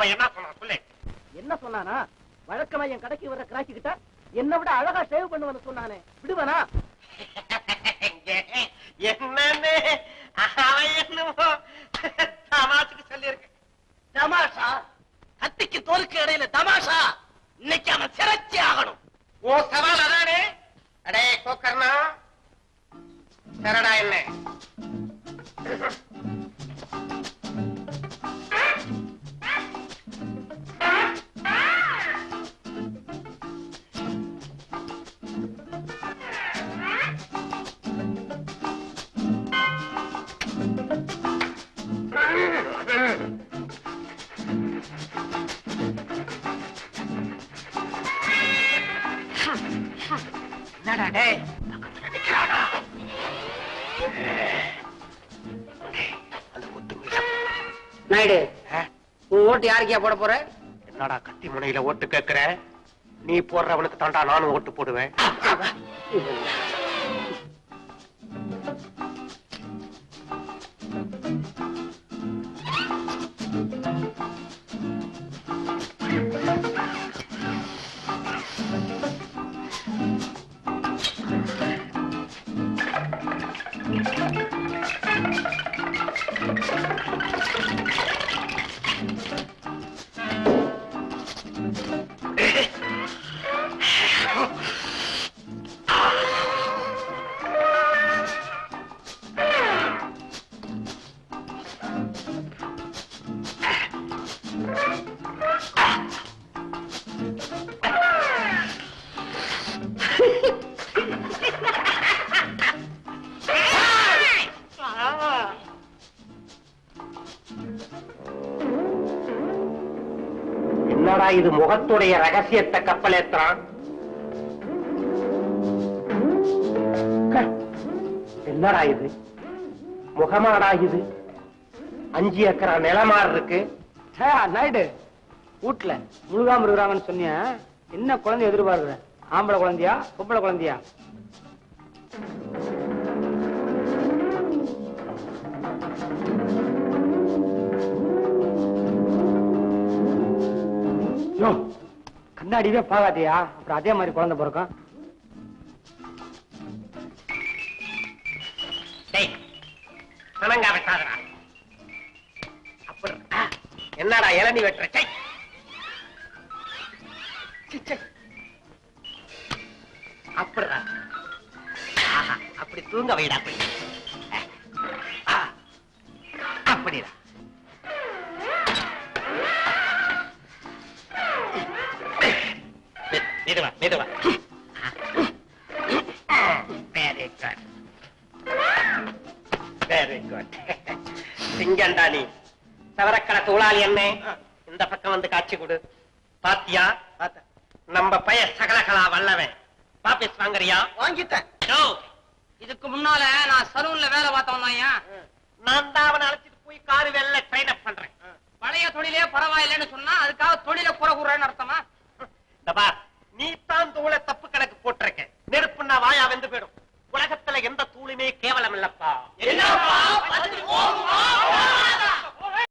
அவன் என்ன சொன்னான் சொல்லு. என்ன சொன்னானா? வழக்கமா என் கடைக்கு வர கிராக்கிக்கிட்ட என்ன விட அழகா சேவ் பண்ணுவன்னு சொன்னானே, விடுவனா? என்னன்னு அவன் என்னமோ தமாசுக்கு சொல்லியிருக்கு. தமாஷா? கத்திக்கு தோலுக்கு இடையில தமாஷா? இன்னைக்கு அவன் சிறைச்சி ஆகணும். ஓ சவால் அதானே? அடே கோக்கர்ணா, சரடா என்ன? என்னடா டேய், பக்கத்துல நிக்கிறானா? அந்த குத்து நாயுடு, உன் ஓட்டு யாருக்கியா போட போற? என்னடா கத்தி முனையில ஓட்டு கேட்கிற? நீ போடுறவனுக்கு தாண்டா நானும் ஓட்டு போடுவேன். என்னடா இது முகத்துடைய ரகசியத்தை கப்பலேத்தான்? என்னடா இது முகமாடா? இது 5 ஏக்கரா நிலமாறு இருக்கு. நாயுடு, வீட்டுல முழுகாம இருக்கிறாங்கன்னு சொன்னியா? என்ன குழந்தை எதிர்பார்க்கிற? ஆம்பளை குழந்தையா பொம்பளை குழந்தையா? கண்ணாடியே பாக்காதியா, அப்புறம் அதே மாதிரி குழந்தை பிறக்கும். என்னடா இளநீ வெட்டுற? அப்படிடா, அப்படி தூங்க வைடா. அப்படிடா. மெதுவா மெதுவா. Very good, very good. சிங்கண்டா நீ. சவரக்கடை தோளாளி என்ன இந்த பக்கம் வந்து காட்சி கொடு. பாத்தியா? நம்ம பைய சகலகலா வல்லவன். பாபிஸ் வாங்குறியா? வாங்கிட்டேன். இதுக்கு முன்னால நான் சலூன்ல வேலை பார்த்தவன். நான் தான் அவனை அழைச்சிட்டு போய் காரு வேலை ட்ரைன் அப் பண்றேன். பழைய தொழிலே பரவாயில்லைன்னு சொன்னா அதுக்காக தொழில குறை கூறன்னு அர்த்தமா? நீ தான் தோளை தப்பு